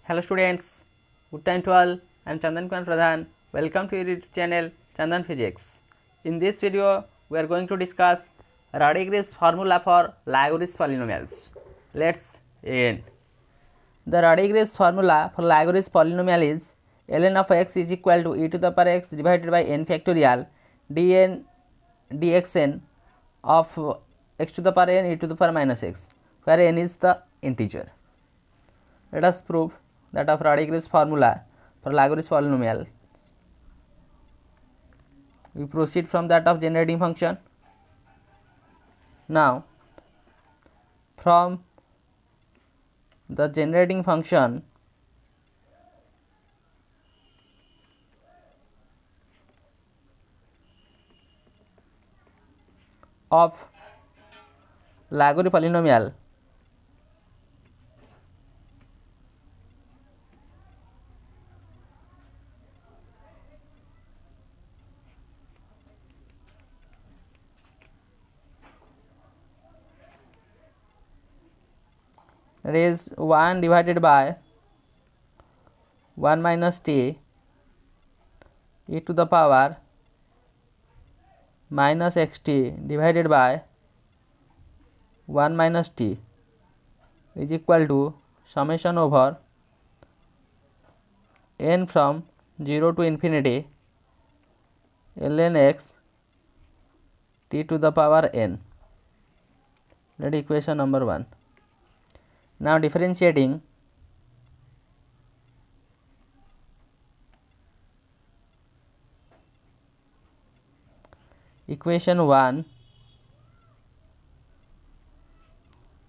Hello students, good time to all. I am Chandan Kumar Pradhan. Welcome to your YouTube channel Chandan Physics. In this video, we are going to discuss Radiguet's formula for Lagrange polynomials. Let's begin. The Radiguet's formula for Lagrange polynomial is ln of x is equal to e to the power x divided by n factorial dn dxn of x to the power n e to the power minus x, where n is the integer. Let us prove that of Radiguet's formula for Lagrange polynomial. We proceed from that of generating function. Now, from the generating function, of Lagrange polynomial, that is 1 divided by 1 minus t e to the power minus xt divided by 1 minus t is equal to summation over n from 0 to infinity ln x t to the power n. That is equation number 1. Now differentiating, equation 1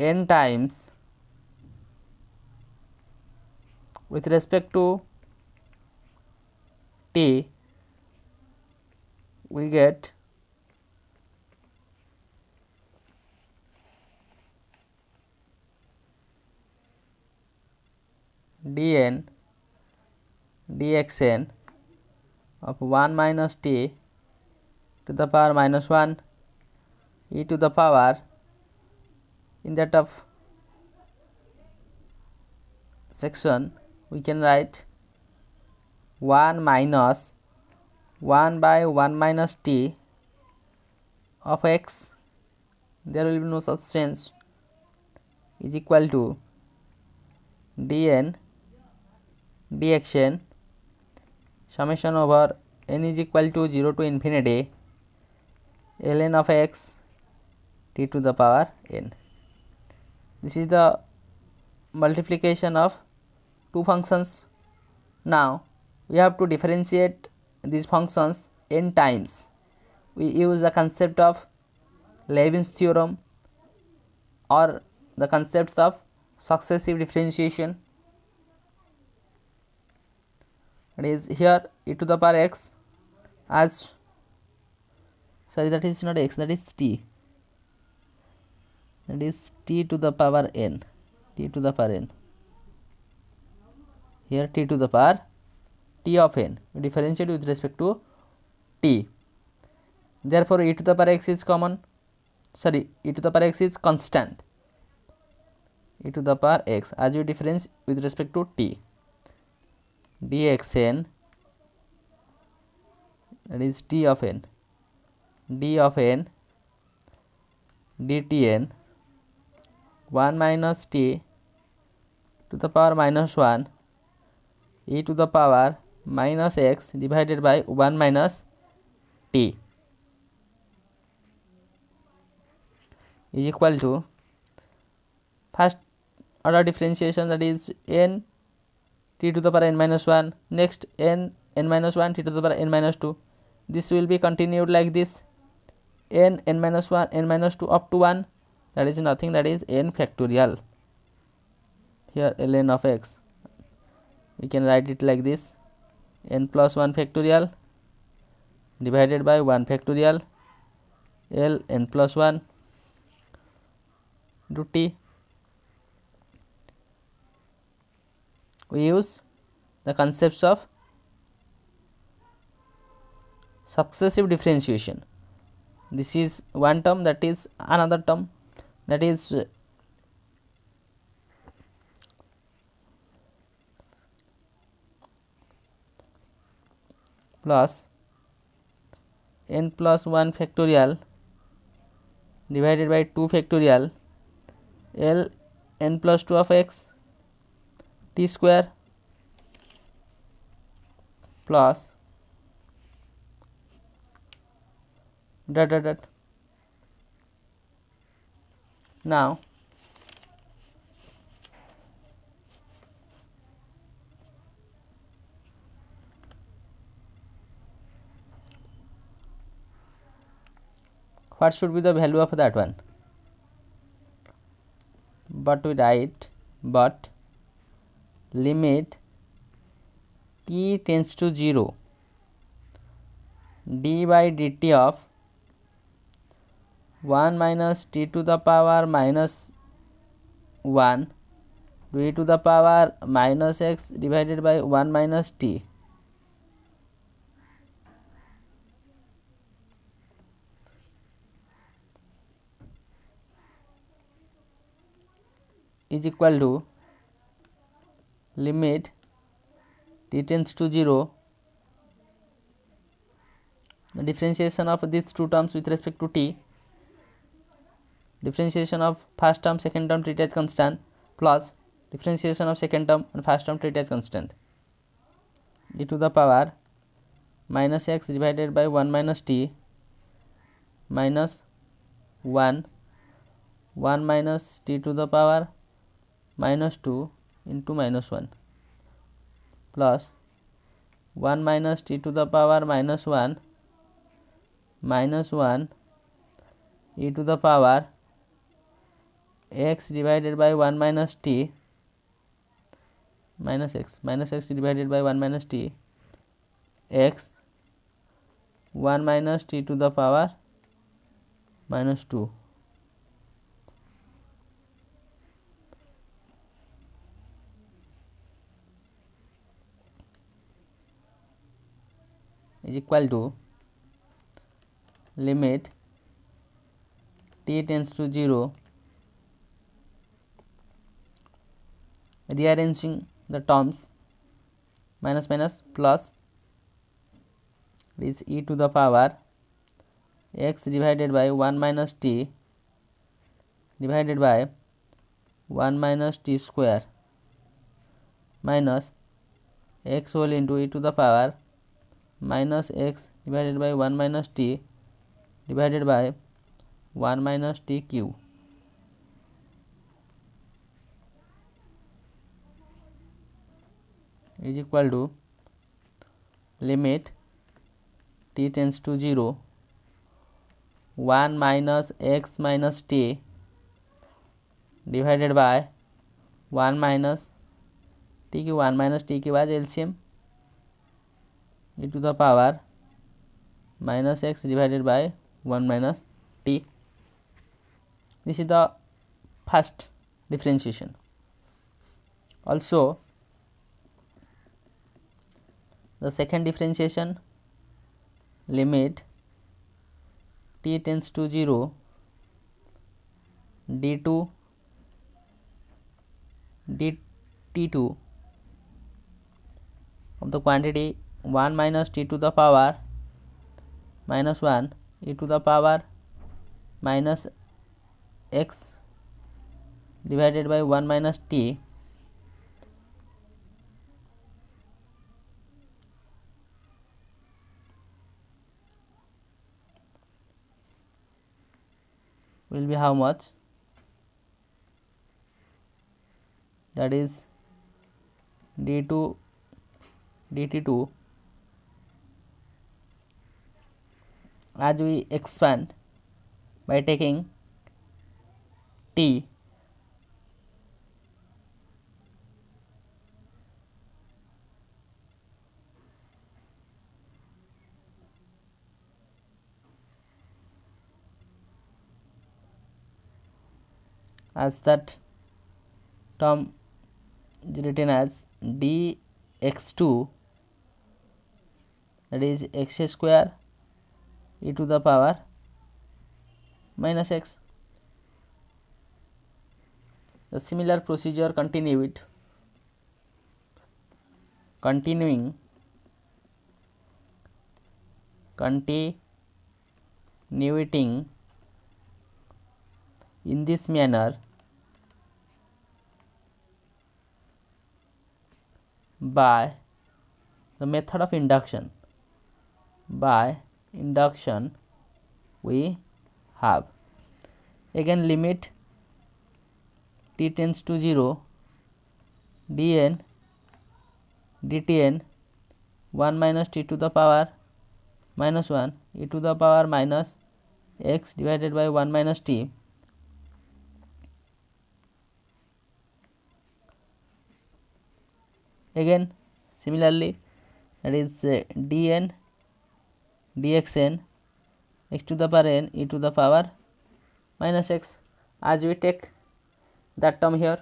n times with respect to t, we get dn dxn of 1 minus t to the power minus 1 e to the power, in that of section we can write 1 minus 1 by 1 minus t of x, there will be no such change, is equal to dn dxn summation over n is equal to 0 to infinity ln of x t to the power n. This is the multiplication of two functions. Now we have to differentiate these functions n times. We use the concept of Leibniz theorem or the concepts of successive differentiation. It is here e to the power x as, sorry, that is not x, that is t, that is t to the power n, t to the power n, here t to the power t of n, we differentiate with respect to t. Therefore e to the power x is common, sorry, e to the power x is constant, e to the power x as you difference with respect to t, dxn, that is t of n, d of n dtn 1 minus t to the power minus 1 e to the power minus x divided by 1 minus t is equal to first order differentiation, that is n t to the power n minus 1, next n minus 1 t to the power n minus 2. This will be continued like this, n minus 1 n minus 2 up to 1, that is nothing, that is n factorial. Here ln of x, we can write it like this, n plus 1 factorial divided by 1 factorial l n plus 1 into t. We use the concepts of successive differentiation. This is one term, that is another term, that is plus n plus 1 factorial divided by 2 factorial l n plus 2 of x t square plus dot dot dot. Now what should be the value of that one? But we write but limit t tends to 0 d by dt of 1 minus t to the power minus 1 to e to the power minus x divided by 1 minus t is equal to limit t tends to 0, the differentiation of these two terms with respect to t, differentiation of first term second term treated as constant plus differentiation of second term and first term treated as constant, e to the power minus x divided by 1 minus t minus 1 minus t to the power minus 2 into minus 1 plus 1 minus t to the power minus 1 minus 1 e to the power x divided by 1 minus t minus x divided by 1 minus t x 1 minus t to the power minus 2 is equal to limit t tends to 0, rearranging the terms minus minus plus is e to the power x divided by 1 minus t divided by 1 minus t square minus x whole into e to the power minus x divided by 1 minus t divided by 1 minus t cube is equal to limit t tends to 0 1 minus x minus t divided by 1 minus t cube, 1 minus t cube as LCM e to the power minus x divided by 1 minus t. This is the first differentiation. Also the second differentiation, limit t tends to 0 d2 dt2 of the quantity 1 minus t to the power minus 1 e to the power minus x divided by 1 minus t will be how much? That is d2 dt2 as we expand by taking t as that term is written as dx2, that is x square e to the power minus x. The similar procedure continuing continuing in this manner by the method of induction. By induction we have again limit t tends to 0 dn dtn 1 minus t to the power minus 1 e to the power minus x divided by 1 minus t again similarly that is dn dxn x to the power n e to the power minus x, as we take that term here.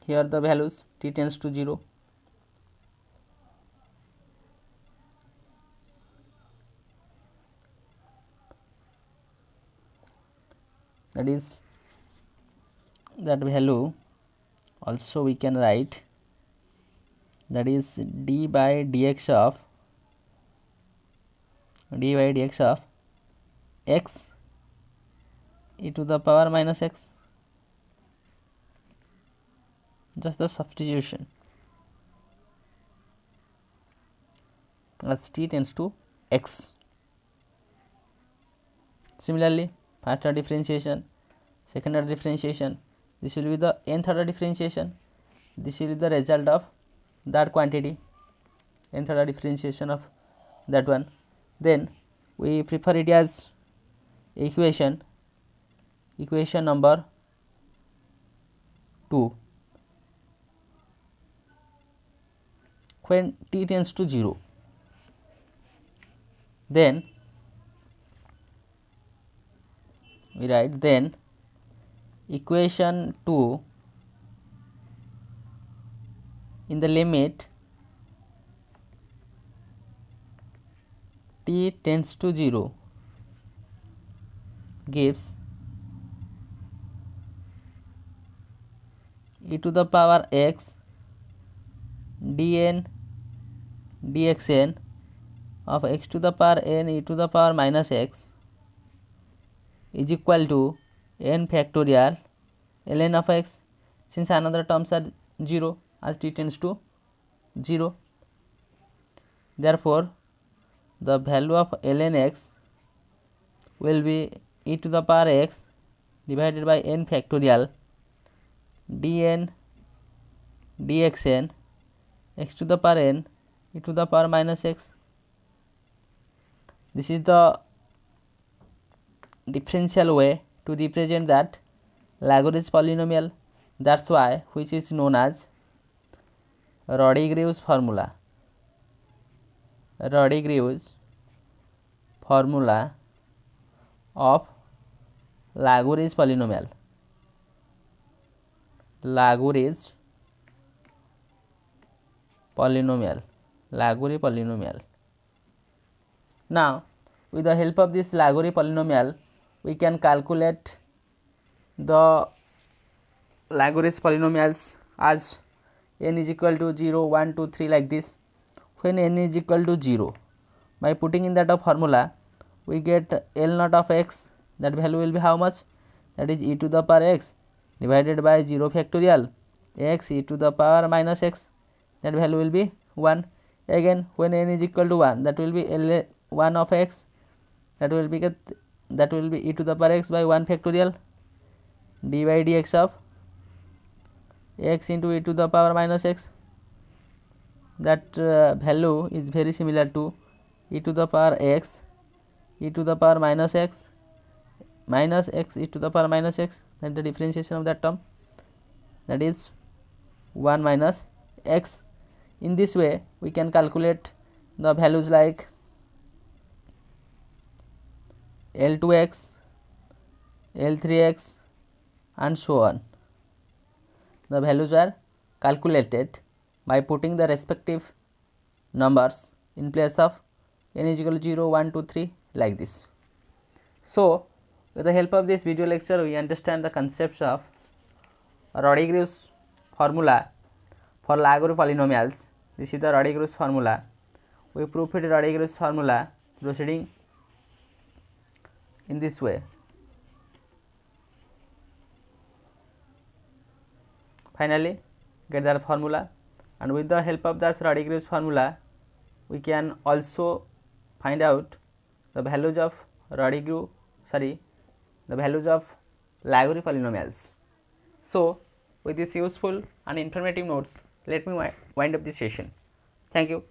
Here the values t tends to 0. That is that value also we can write, that is d by dx of x e to the power minus x, just the substitution as t tends to x. Similarly, first order differentiation, second order differentiation, this will be the nth order differentiation, this will be the result of that quantity, nth order differentiation of that one. Then we prefer it as equation number 2 when t tends to 0. Then we write then equation 2 in the limit t tends to 0 gives e to the power x dn dxn of x to the power n e to the power minus x is equal to n factorial ln of x, since another terms are 0 as t tends to 0. Therefore, the value of ln x will be e to the power x divided by n factorial dn dxn x to the power n e to the power minus x. This is the differential way to represent that Lagrange polynomial. That's why which is known as Rodriguez formula. Rodriguez formula of Lagrange polynomial. Lagrange polynomial. Lagrange polynomial. Now, with the help of this Lagrange polynomial, we can calculate the Lagrange polynomials as n is equal to 0, 1, 2, 3 like this. When n is equal to 0, by putting in that formula, we get L naught of x, that value will be how much? That is e to the power x divided by 0 factorial x e to the power minus x, that value will be 1. Again, when n is equal to 1, that will be L1 of x, that will be e to the power x by 1 factorial d by dx of x into e to the power minus x. That value is very similar to e to the power x e to the power minus x e to the power minus x, that the differentiation of that term, that is 1 minus x. In this way we can calculate the values like L2x, L3x and so on. The values are calculated by putting the respective numbers in place of n is equal to 0, 1, 2, 3 like this. So, with the help of this video lecture, we understand the concepts of Rodriguez formula for Lagrange polynomials. This is the Rodriguez formula. We prove it Rodriguez formula proceeding in this way. Finally, get that formula, and with the help of this Rodriguez formula, we can also find out the values of the values of Lagrange polynomials. So, with this useful and informative notes, let me wind up this session. Thank you.